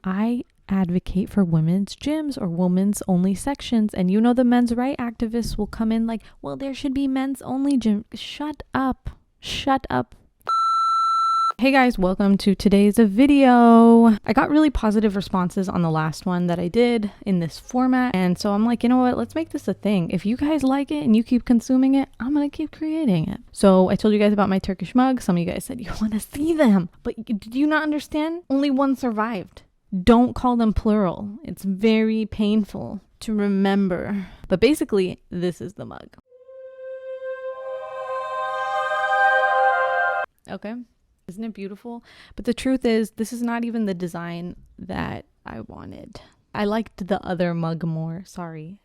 I advocate for women's gyms or women's only sections, and you know the men's right activists will come in like, well, there should be men's only gym. Shut up. Hey guys, welcome to today's video. I got really positive responses on the last one that I did in this format, and so I'm like, you know what, let's make this a thing. If you guys like it and you keep consuming it, I'm gonna keep creating it. So I told you guys about my Turkish mugs. Some of you guys said you want to see them, but did you not understand? Only one survived. Don't call them plural. It's very painful to remember. But basically, this is the mug. Okay. Isn't it beautiful? But the truth is, this is not even the design that I wanted. I liked the other mug more. Sorry.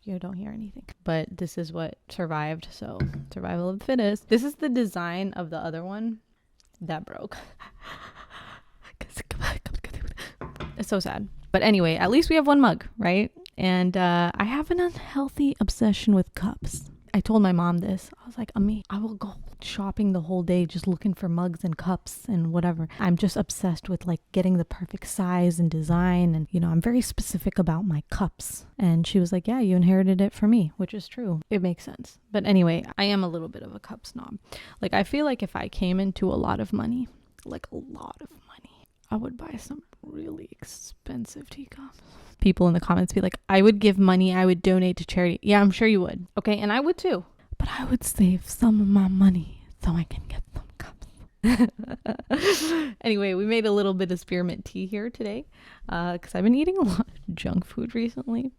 You don't hear anything. But this is what survived. So, survival of the fittest. This is the design of the other one that broke. It's so sad. But anyway, at least we have one mug, right? And I have an unhealthy obsession with cups. I told my mom this. I was like, Ami, I will go shopping the whole day just looking for mugs and cups and whatever. I'm just obsessed with like getting the perfect size and design. And, you know, I'm very specific about my cups. And she was like, yeah, you inherited it from me, which is true. It makes sense. But anyway, I am a little bit of a cup snob. Like, I feel like if I came into a lot of money, I would buy some really expensive teacups. People in the comments be like, I would give money, I would donate to charity. Yeah, I'm sure you would. Okay, and I would too. But I would save some of my money so I can get some cups. Anyway, we made a little bit of spearmint tea here today because I've been eating a lot of junk food recently.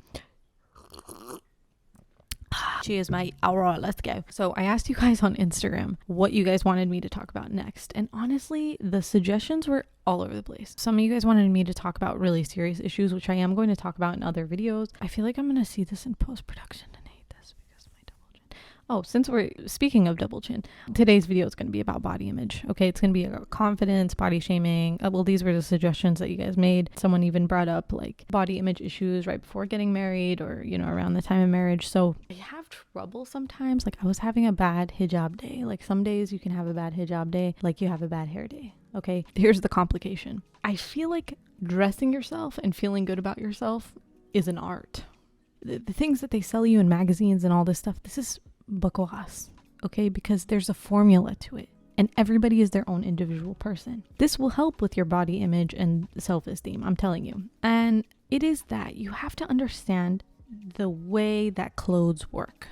Cheers, mate. All right, let's go. So I asked you guys on Instagram what you guys wanted me to talk about next. And honestly, the suggestions were all over the place. Some of you guys wanted me to talk about really serious issues, which I am going to talk about in other videos. I feel like I'm going to see this in post-production and hate this because of my double chin. Oh, since we're speaking of double chin, today's video is going to be about body image. Okay, it's going to be about confidence, body shaming. Well, these were the suggestions that you guys made. Someone even brought up like body image issues right before getting married or, you know, around the time of marriage. So I have trouble sometimes. Like I was having a bad hijab day. Like some days you can have a bad hijab day, like you have a bad hair day. Okay, here's the complication. I feel like dressing yourself and feeling good about yourself is an art. The things that they sell you in magazines and all this stuff, this is bakwas, okay? Because there's a formula to it and everybody is their own individual person. This will help with your body image and self-esteem, I'm telling you. And it is that you have to understand the way that clothes work.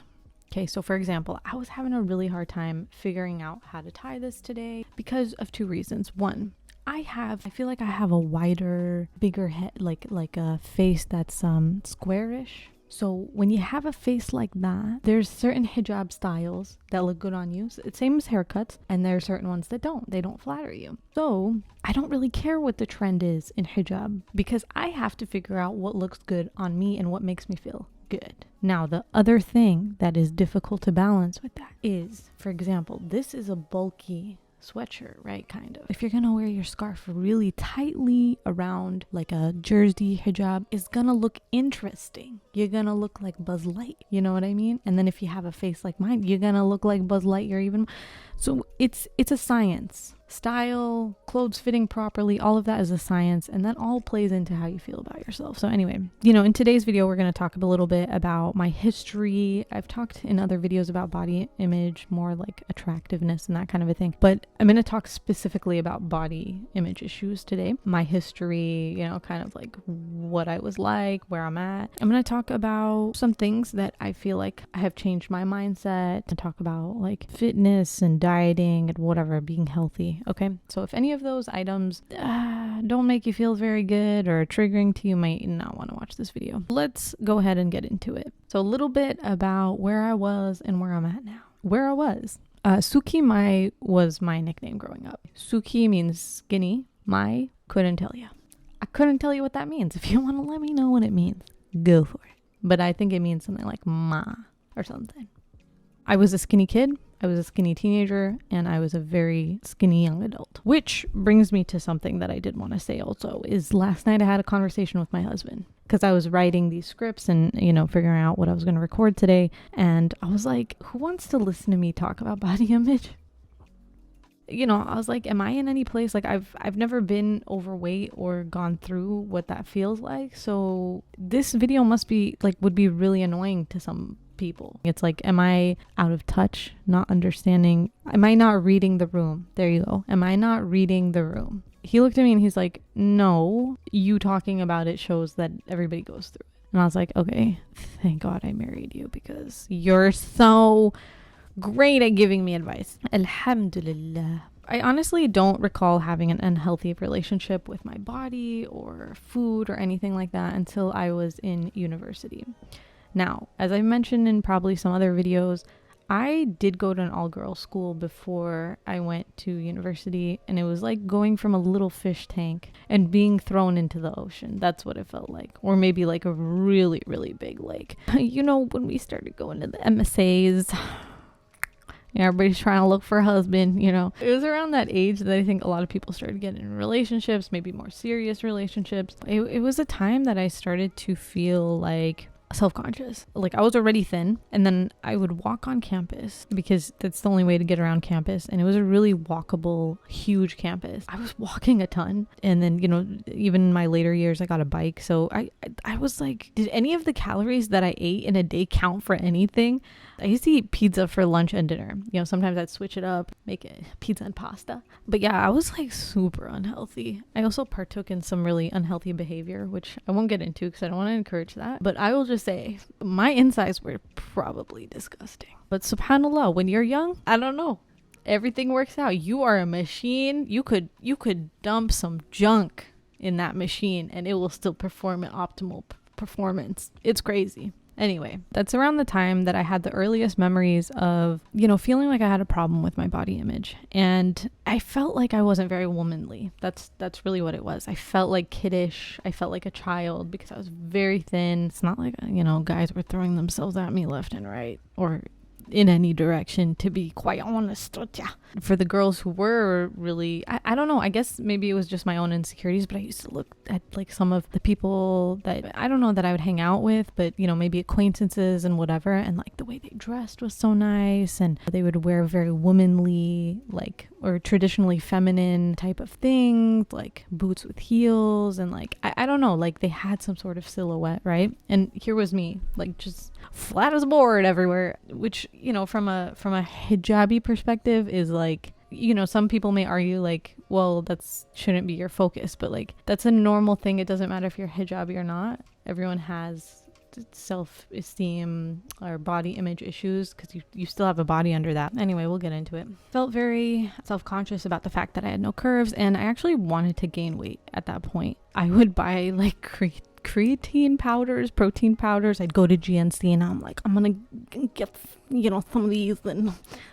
Okay, so for example, I was having a really hard time figuring out how to tie this today because of two reasons. One, I feel like I have a wider, bigger head, like a face that's squarish. So when you have a face like that, there's certain hijab styles that look good on you. So it's same as haircuts, and there are certain ones that don't. They don't flatter you. So I don't really care what the trend is in hijab because I have to figure out what looks good on me and what makes me feel good. Now, the other thing that is difficult to balance with that is, for example, this is a bulky sweatshirt, right? Kind of. If you're gonna wear your scarf really tightly around like a jersey hijab, it's gonna look interesting. You're gonna look like Buzz Light, you know what I mean? And then if you have a face like mine, you're gonna look like Buzz Lightyear even. So it's a science. Style, clothes fitting properly, all of that is a science, and that all plays into how you feel about yourself. So anyway, you know, in today's video, we're going to talk a little bit about my history. I've talked in other videos about body image, more like attractiveness and that kind of a thing, but I'm going to talk specifically about body image issues today. My history, you know, kind of like what I was like, where I'm at. I'm going to talk about some things that I feel like have changed my mindset, to talk about like fitness and dieting and whatever, being healthy. Okay, so if any of those items don't make you feel very good or triggering to you, might not want to watch this video. Let's go ahead and get into it. So a little bit about where I was and where I'm at now. Where I was. Suki Mai was my nickname growing up. Suki means skinny. Mai, couldn't tell you. I couldn't tell you what that means. If you want to let me know what it means, go for it. But I think it means something like ma or something. I was a skinny kid. I was a skinny teenager, and I was a very skinny young adult. Which brings me to something that I did want to say also, is last night I had a conversation with my husband because I was writing these scripts and, you know, figuring out what I was going to record today. And I was like, who wants to listen to me talk about body image? you know, I was like, am I in any place? Like I've never been overweight or gone through what that feels like. So this video must be like, would be really annoying to some people. It's like, am I out of touch, not understanding? Am I not reading the room? There you go. Am I not reading the room? He looked at me and he's like, no, you talking about it shows that everybody goes through it. And I was like, okay, thank God I married you, because you're so great at giving me advice. Alhamdulillah. I honestly don't recall having an unhealthy relationship with my body or food or anything like that until I was in university. Now, as I mentioned in probably some other videos, I did go to an all-girls school before I went to university, and it was like going from a little fish tank and being thrown into the ocean. That's what it felt like. Or maybe like a really, really big lake. You know, when we started going to the MSAs, everybody's trying to look for a husband, you know. It was around that age that I think a lot of people started getting in relationships, maybe more serious relationships. It was a time that I started to feel like self-conscious. Like I was already thin, and then I would walk on campus because that's the only way to get around campus, and it was a really walkable, huge campus. I was walking a ton, and then, you know, even in my later years I got a bike. So I was like, did any of the calories that I ate in a day count for anything? I used to eat pizza for lunch and dinner. You know, sometimes I'd switch it up, make it pizza and pasta. But yeah, I was like super unhealthy. I also partook in some really unhealthy behavior, which I won't get into because I don't want to encourage that. But I will just say my insides were probably disgusting. But subhanAllah, when you're young, I don't know. Everything works out. You are a machine. You could dump some junk in that machine and it will still perform at optimal performance. It's crazy. Anyway, that's around the time that I had the earliest memories of, you know, feeling like I had a problem with my body image. And I felt like I wasn't very womanly. That's really what it was. I felt like kiddish. I felt like a child because I was very thin. It's not like, you know, guys were throwing themselves at me left and right or in any direction, to be quite honest with ya. For the girls who were really, I don't know, I guess maybe it was just my own insecurities, but I used to look at like some of the people that I don't know that I would hang out with, but you know, maybe acquaintances and whatever, and like the way they dressed was so nice, and they would wear very womanly, like, or traditionally feminine type of things, like boots with heels, and like I don't know, like they had some sort of silhouette, right? And here was me, like just flat as a board everywhere, which, you know, from a hijabi perspective is like, you know, some people may argue like, well, that's shouldn't be your focus, but like that's a normal thing. It doesn't matter if you're hijabi or not. Everyone has self-esteem or body image issues because you still have a body under that. Anyway, we'll get into it. Felt very self-conscious about the fact that I had no curves, and I actually wanted to gain weight at that point. I would buy like creatine powders, protein powders. I'd go to GNC and I'm like, I'm gonna get, you know, some of these and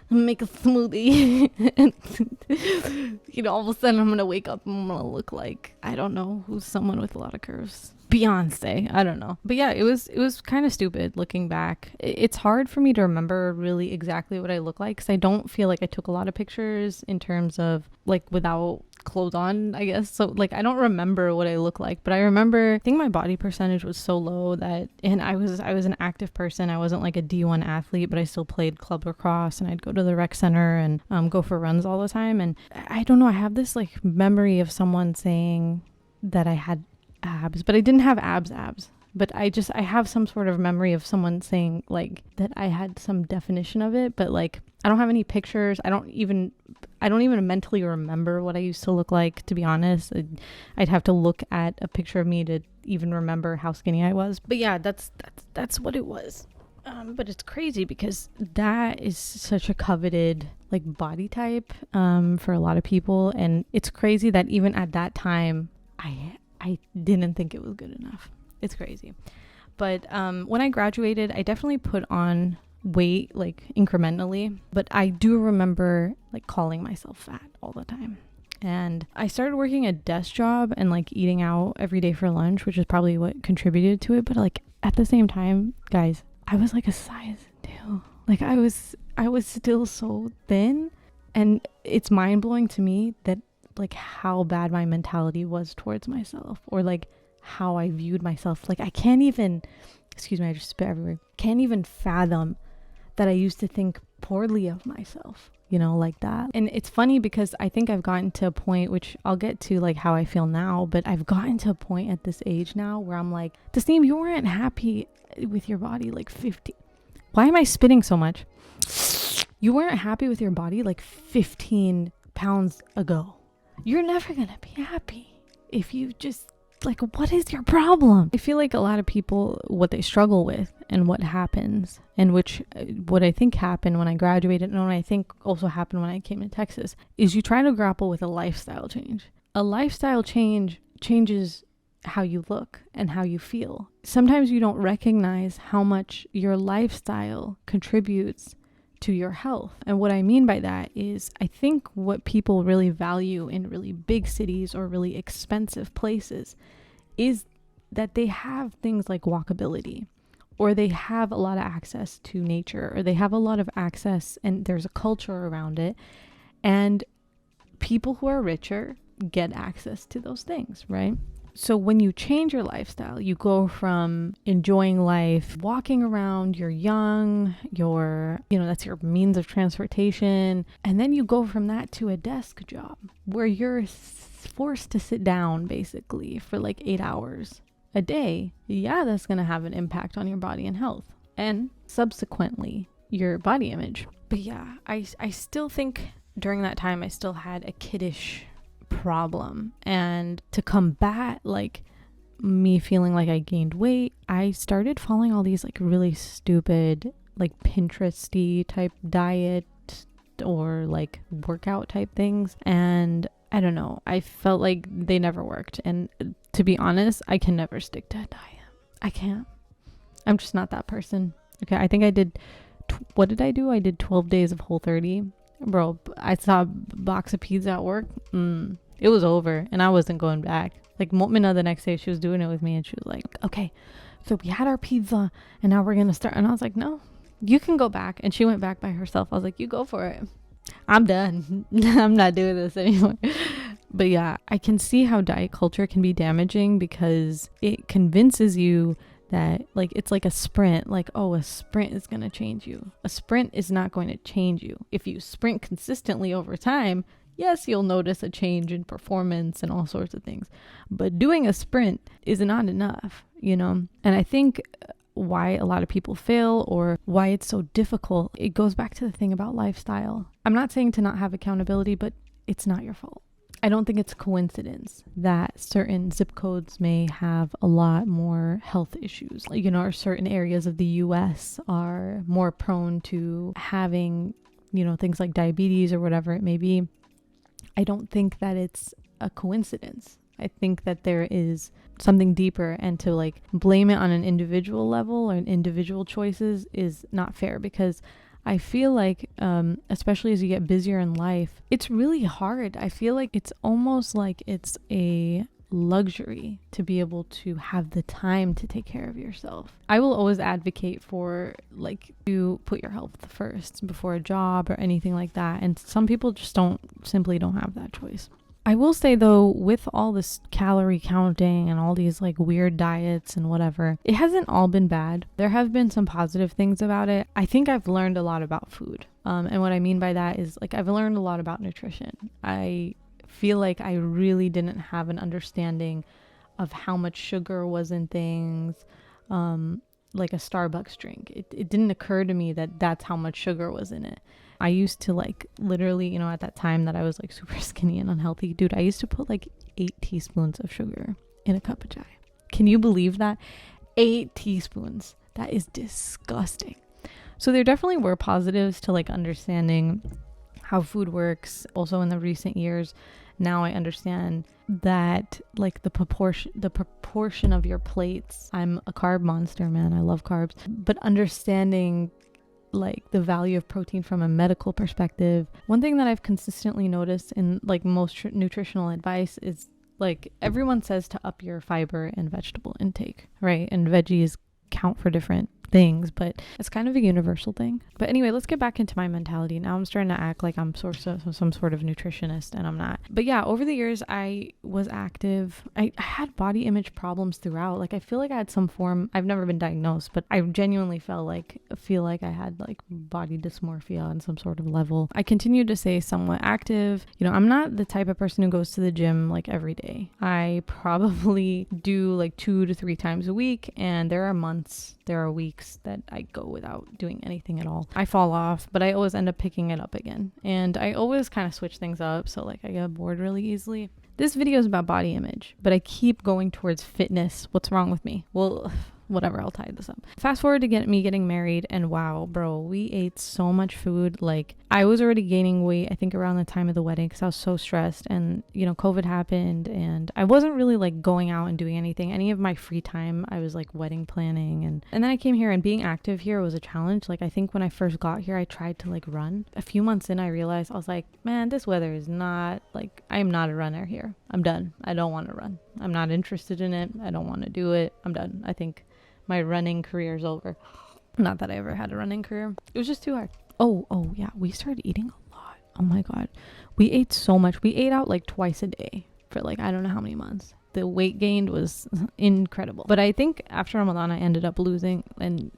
make a smoothie. And, you know, all of a sudden I'm gonna wake up and I'm gonna look like, I don't know, who's someone with a lot of curves. Beyonce, I don't know. But yeah, it was kind of stupid looking back. It's hard for me to remember really exactly what I look like because I don't feel like I took a lot of pictures in terms of like without clothes on, I guess. So like I don't remember what I look like, but I remember, I think my body percentage was so low that, and I was an active person. I wasn't like a D1 athlete, but I still played club lacrosse and I'd go to the rec center and go for runs all the time. And I don't know, I have this like memory of someone saying that I had abs, but I didn't have abs, but I have some sort of memory of someone saying like that I had some definition of it, but like I don't have any pictures. I don't even mentally remember what I used to look like, to be honest. I'd have to look at a picture of me to even remember how skinny I was. But yeah, that's what it was. But it's crazy because that is such a coveted like body type for a lot of people, and it's crazy that even at that time I didn't think it was good enough. It's crazy. But when I graduated, I definitely put on weight like incrementally, but I do remember like calling myself fat all the time. And I started working a desk job and like eating out every day for lunch, which is probably what contributed to it. But like at the same time, guys, I was like a size 2. Like I was still so thin, and it's mind-blowing to me that like how bad my mentality was towards myself, or like how I viewed myself. Like I can't even, excuse me, I just spit everywhere. Can't even fathom that I used to think poorly of myself, you know, like that. And it's funny because I think I've gotten to a point, which I'll get to like how I feel now, but I've gotten to a point at this age now where I'm like, Tasneem, you weren't happy with your body like 50. Why am I spitting so much? You weren't happy with your body like 15 pounds ago. You're never gonna be happy if you just, like, what is your problem? I feel like a lot of people, what they struggle with and what happens, and what I think happened when I graduated and what I think also happened when I came to Texas, is you try to grapple with a lifestyle change. A lifestyle change changes how you look and how you feel. Sometimes you don't recognize how much your lifestyle contributes to your health. And what I mean by that is, I think what people really value in really big cities or really expensive places is that they have things like walkability, or they have a lot of access to nature, or they have a lot of access and there's a culture around it. And people who are richer get access to those things, right? So when you change your lifestyle, you go from enjoying life, walking around, you're young, that's your means of transportation. And then you go from that to a desk job where you're forced to sit down basically for like 8 hours a day. Yeah, that's going to have an impact on your body and health, and subsequently your body image. But yeah, I still think during that time I still had a kiddish problem, and to combat like me feeling like I gained weight, I started following all these like really stupid like Pinteresty type diet or like workout type things, and I don't know, I felt like they never worked. And to be honest, I can never stick to a diet. I can't. I'm just not that person. Okay, I think I did what did I do? I did 12 days of Whole30. Bro, I saw a box of pizza at work. It was over and I wasn't going back. Like Mu'mina the next day, she was doing it with me and she was like, okay, so we had our pizza and now we're going to start. And I was like, no, you can go back. And she went back by herself. I was like, you go for it. I'm done. I'm not doing this anymore. But yeah, I can see how diet culture can be damaging because it convinces you that like it's like a sprint, like, oh, a sprint is going to change you. A sprint is not going to change you. If you sprint consistently over time, yes, you'll notice a change in performance and all sorts of things. But doing a sprint is not enough, you know? And I think why a lot of people fail or why it's so difficult, it goes back to the thing about lifestyle. I'm not saying to not have accountability, but it's not your fault. I don't think it's a coincidence that certain zip codes may have a lot more health issues. Like, you know, or certain areas of the US are more prone to having, you know, things like diabetes or whatever it may be. I don't think that it's a coincidence. I think that there is something deeper, and to like blame it on an individual level or an individual choices is not fair, because I feel like, especially as you get busier in life, it's really hard. I feel like it's almost like it's a luxury to be able to have the time to take care of yourself. I will always advocate for like to put your health first before a job or anything like that. And some people just simply don't have that choice. I will say though, with all this calorie counting and all these like weird diets and whatever, it hasn't all been bad. There have been some positive things about it. I think I've learned a lot about food. And what I mean by that is like I've learned a lot about nutrition. I feel like I really didn't have an understanding of how much sugar was in things, like a Starbucks drink. It didn't occur to me that that's how much sugar was in it. I used to like literally, you know, at that time that I was like super skinny and unhealthy, dude, I used to put like 8 teaspoons of sugar in a cup of chai. Can you believe that? 8 teaspoons. That is disgusting. So there definitely were positives to like understanding how food works. Also in the recent years, now I understand that like the proportion of your plates. I'm a carb monster, man. I love carbs. But understanding like the value of protein from a medical perspective. One thing that I've consistently noticed in like most nutritional advice is like everyone says to up your fiber and vegetable intake, right? And veggies count for different things, but it's kind of a universal thing. But anyway, let's get back into my mentality. Now I'm starting to act like I'm some sort of nutritionist, and I'm not. But yeah, over the years I was active. I had body image problems throughout. Like I feel like I had some form, I've never been diagnosed, but I genuinely feel like I had like body dysmorphia on some sort of level. I continue to say somewhat active. You know, I'm not the type of person who goes to the gym like every day. I probably do like 2 to 3 times a week, and there are weeks that I go without doing anything at all. I fall off, but I always end up picking it up again. And I always kind of switch things up, so like I get bored really easily. This video is about body image, but I keep going towards fitness. What's wrong with me? Well, whatever, I'll tie this up. Fast forward to me getting married, and wow, bro, we ate so much food. Like I was already gaining weight, I think around the time of the wedding, because I was so stressed, and you know, COVID happened, and I wasn't really like going out and doing anything. Any of my free time, I was like wedding planning, and then I came here, and being active here was a challenge. Like I think when I first got here, I tried to like run. A few months in, I realized, I was like, man, this weather is not like, I am not a runner here. I'm done. I don't want to run. I'm not interested in it. I don't want to do it. I'm done. I think my running career is over. Not that I ever had a running career. It was just too hard. Oh yeah. We started eating a lot. Oh my God. We ate so much. We ate out like twice a day for like, I don't know how many months. The weight gained was incredible. But I think after Ramadan, I ended up losing, and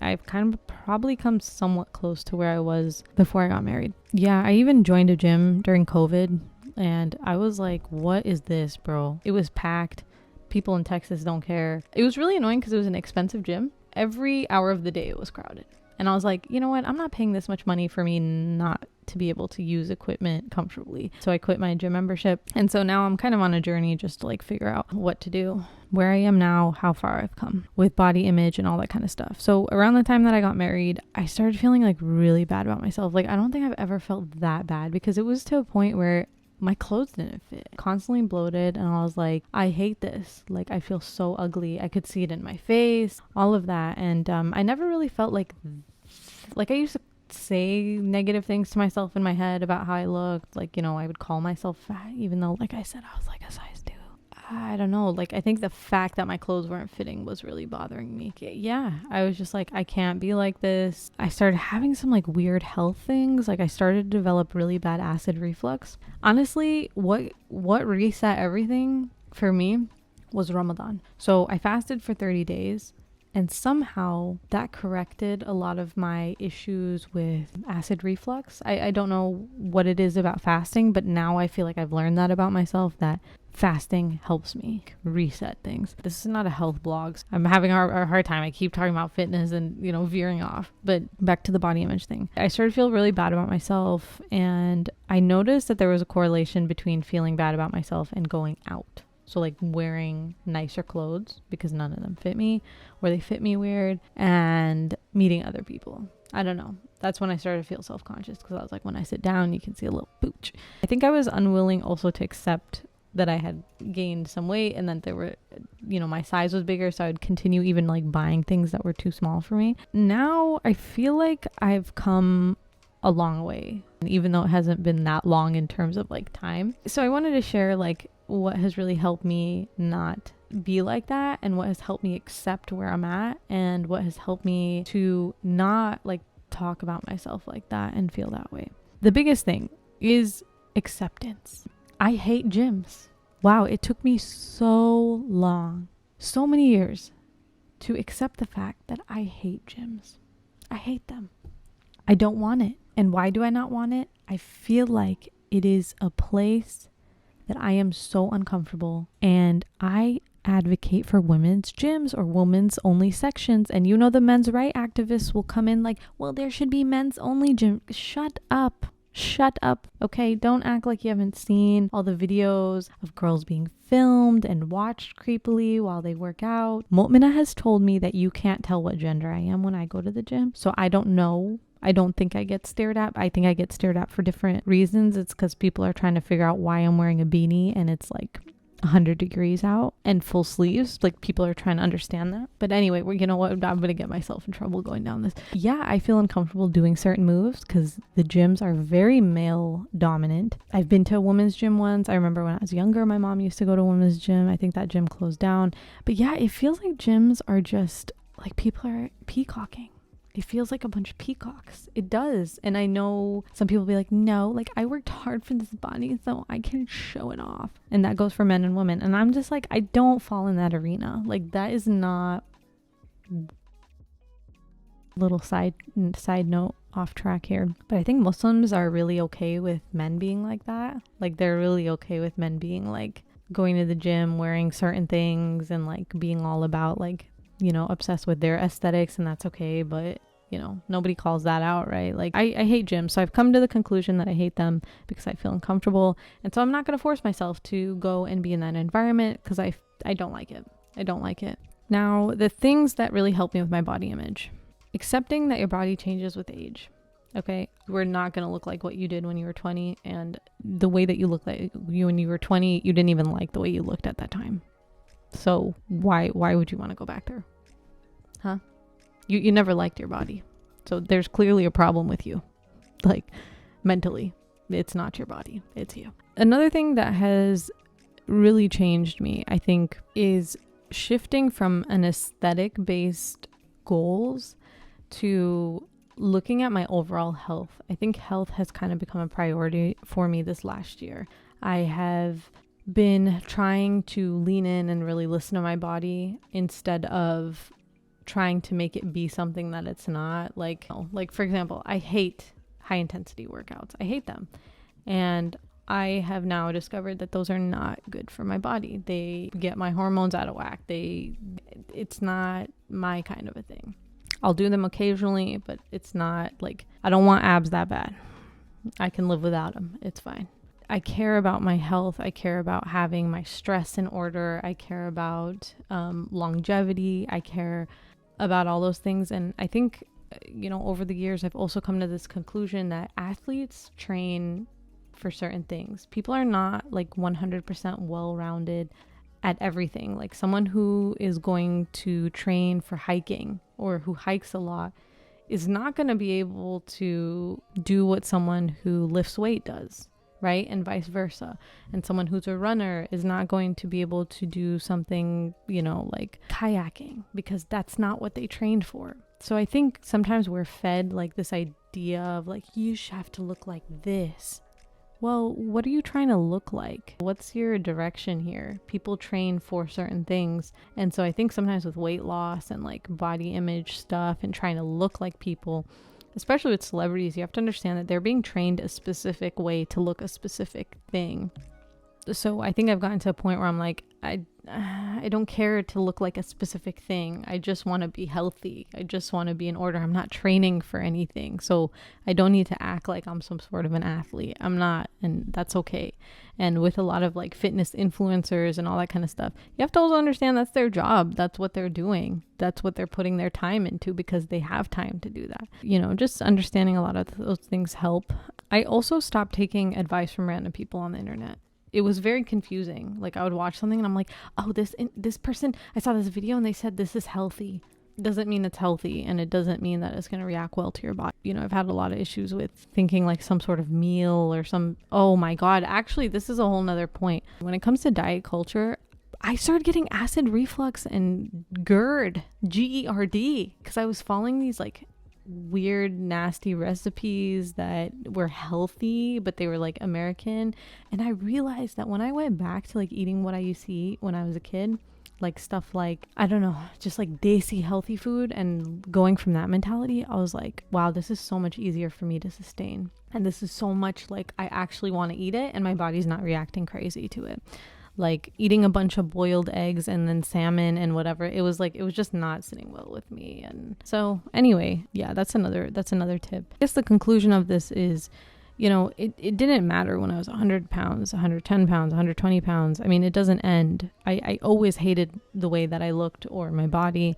I've kind of probably come somewhat close to where I was before I got married. Yeah. I even joined a gym during COVID, and I was like, what is this, bro? It was packed. People in Texas don't care. It was really annoying because it was an expensive gym. Every hour of the day it was crowded. And I was like, you know what? I'm not paying this much money for me not to be able to use equipment comfortably. So I quit my gym membership. And so now I'm kind of on a journey just to like figure out what to do, where I am now, how far I've come with body image and all that kind of stuff. So around the time that I got married, I started feeling like really bad about myself. Like I don't think I've ever felt that bad, because it was to a point where my clothes didn't fit, constantly bloated, and I was like, I hate this. Like I feel so ugly. I could see it in my face, all of that. And I never really felt like I used to say negative things to myself in my head about how I looked. Like, you know, I would call myself fat, even though, like I said, I was like a size 2. I don't know. Like, I think the fact that my clothes weren't fitting was really bothering me. Yeah, I was just like, I can't be like this. I started having some like weird health things. Like I started to develop really bad acid reflux. Honestly, what reset everything for me was Ramadan. So I fasted for 30 days. And somehow that corrected a lot of my issues with acid reflux. I don't know what it is about fasting, but now I feel like I've learned that about myself, that fasting helps me reset things. This is not a health blog. I'm having a hard time. I keep talking about fitness and, you know, veering off. But back to the body image thing. I started to feel really bad about myself, and I noticed that there was a correlation between feeling bad about myself and going out. So like wearing nicer clothes because none of them fit me, or they fit me weird, and meeting other people. I don't know. That's when I started to feel self-conscious, because I was like, when I sit down, you can see a little pooch. I think I was unwilling also to accept that I had gained some weight, and that there were, you know, my size was bigger, so I would continue even like buying things that were too small for me. Now I feel like I've come a long way, even though it hasn't been that long in terms of like time. So I wanted to share like what has really helped me not be like that, and what has helped me accept where I'm at, and what has helped me to not like talk about myself like that and feel that way. The biggest thing is acceptance. I hate gyms. Wow, it took me so long, so many years to accept the fact that I hate gyms. I hate them. I don't want it. And why do I not want it? I feel like it is a place that I am so uncomfortable, and I advocate for women's gyms or women's only sections. And you know, the men's right activists will come in like, well, there should be men's only gym. Shut up. Okay, don't act like you haven't seen all the videos of girls being filmed and watched creepily while they work out. Mu'mina has told me that you can't tell what gender I am when I go to the gym. So I don't know. I don't think I get stared at. I think I get stared at for different reasons. It's because people are trying to figure out why I'm wearing a beanie and it's like 100 degrees out and full sleeves. Like, people are trying to understand that. But anyway, you know what? I'm going to get myself in trouble going down this. Yeah, I feel uncomfortable doing certain moves because the gyms are very male dominant. I've been to a women's gym once. I remember when I was younger, my mom used to go to a women's gym. I think that gym closed down. But yeah, it feels like gyms are just like people are peacocking. It feels like a bunch of peacocks. It does. And I know some people be like, no, like I worked hard for this body so I can show it off. And that goes for men and women. And I'm just like, I don't fall in that arena. Like that is not. Little side note off track here. But I think Muslims are really okay with men being like that. Like they're really okay with men being like going to the gym, wearing certain things and like being all about like, you know, obsessed with their aesthetics, and that's okay. But you know, nobody calls that out, right? Like I hate gyms, so I've come to the conclusion that I hate them because I feel uncomfortable, and so I'm not going to force myself to go and be in that environment because I don't like it. I don't like it. Now, the things that really help me with my body image: accepting that your body changes with age. Okay, we're not going to look like what you did when you were 20, and the way that you look like you when you were 20, you didn't even like the way you looked at that time. So why would you want to go back there? Huh? You never liked your body. So there's clearly a problem with you. Like mentally, it's not your body, it's you. Another thing that has really changed me, I think, is shifting from an aesthetic based goals to looking at my overall health. I think health has kind of become a priority for me this last year. I have been trying to lean in and really listen to my body instead of trying to make it be something that it's not. Like for example, I hate high intensity workouts. I hate them. And I have now discovered that those are not good for my body. They get my hormones out of whack. It's not my kind of a thing. I'll do them occasionally, but it's not like, I don't want abs that bad. I can live without them. It's fine. I care about my health. I care about having my stress in order. I care about longevity. I care about all those things. And I think, you know, over the years, I've also come to this conclusion that athletes train for certain things. People are not like 100% well-rounded at everything. Like someone who is going to train for hiking or who hikes a lot is not going to be able to do what someone who lifts weight does, right? And vice versa. And someone who's a runner is not going to be able to do something, you know, like kayaking, because that's not what they trained for. So I think sometimes we're fed like this idea of like, you should have to look like this. Well, what are you trying to look like? What's your direction here? People train for certain things. And so I think sometimes with weight loss and like body image stuff and trying to look like people, especially with celebrities, you have to understand that they're being trained a specific way to look a specific thing. So I think I've gotten to a point where I'm like, I don't care to look like a specific thing. I just want to be healthy. I just want to be in order. I'm not training for anything. So I don't need to act like I'm some sort of an athlete. I'm not, and that's okay. And with a lot of like fitness influencers and all that kind of stuff, you have to also understand that's their job. That's what they're doing. That's what they're putting their time into because they have time to do that. You know, just understanding a lot of those things help. I also stopped taking advice from random people on the internet. It was very confusing. Like I would watch something and I'm like, oh, this person, I saw this video and they said this is healthy. Doesn't mean it's healthy, and it doesn't mean that it's going to react well to your body. You know, I've had a lot of issues with thinking like some sort of meal or oh my God, actually, this is a whole nother point. When it comes to diet culture, I started getting acid reflux and GERD, GERD, because I was following these like weird nasty recipes that were healthy but they were like American, and I realized that when I went back to like eating what I used to eat when I was a kid, like stuff like, I don't know, just like desi healthy food, and going from that mentality, I was like, wow, this is so much easier for me to sustain, and this is so much like I actually want to eat it and my body's not reacting crazy to it. Like eating a bunch of boiled eggs and then salmon and whatever, it was just not sitting well with me. And so anyway, yeah, that's another tip. I guess the conclusion of this is, you know, it didn't matter when I was 100 pounds, 110 pounds, 120 pounds. I mean, it doesn't end. I always hated the way that I looked or my body,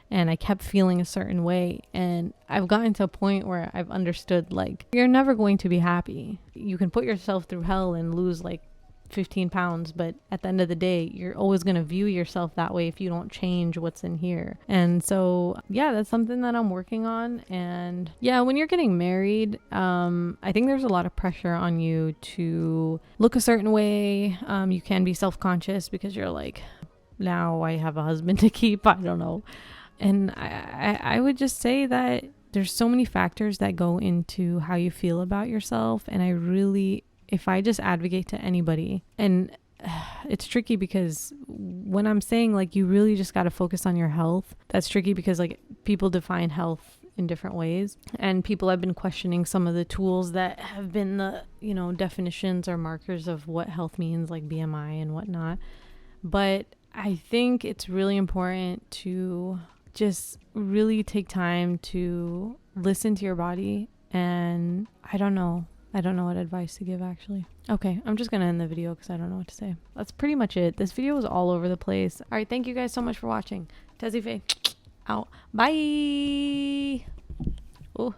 and I kept feeling a certain way. And I've gotten to a point where I've understood, like, you're never going to be happy. You can put yourself through hell and lose like 15 pounds, but at the end of the day, you're always going to view yourself that way if you don't change what's in here. And so, yeah, that's something that I'm working on. And yeah, when you're getting married, I think there's a lot of pressure on you to look a certain way. You can be self-conscious because you're like, now I have a husband to keep. I don't know. And I would just say that there's so many factors that go into how you feel about yourself. And I really, if I just advocate to anybody, and it's tricky because when I'm saying like you really just got to focus on your health, that's tricky because like people define health in different ways, and people have been questioning some of the tools that have been the, you know, definitions or markers of what health means, like BMI and whatnot. But I think it's really important to just really take time to listen to your body. And I don't know what advice to give, actually. Okay, I'm just gonna end the video because I don't know what to say. That's pretty much it. This video was all over the place. All right, thank you guys so much for watching. TazzyPhe out. Bye. Oh.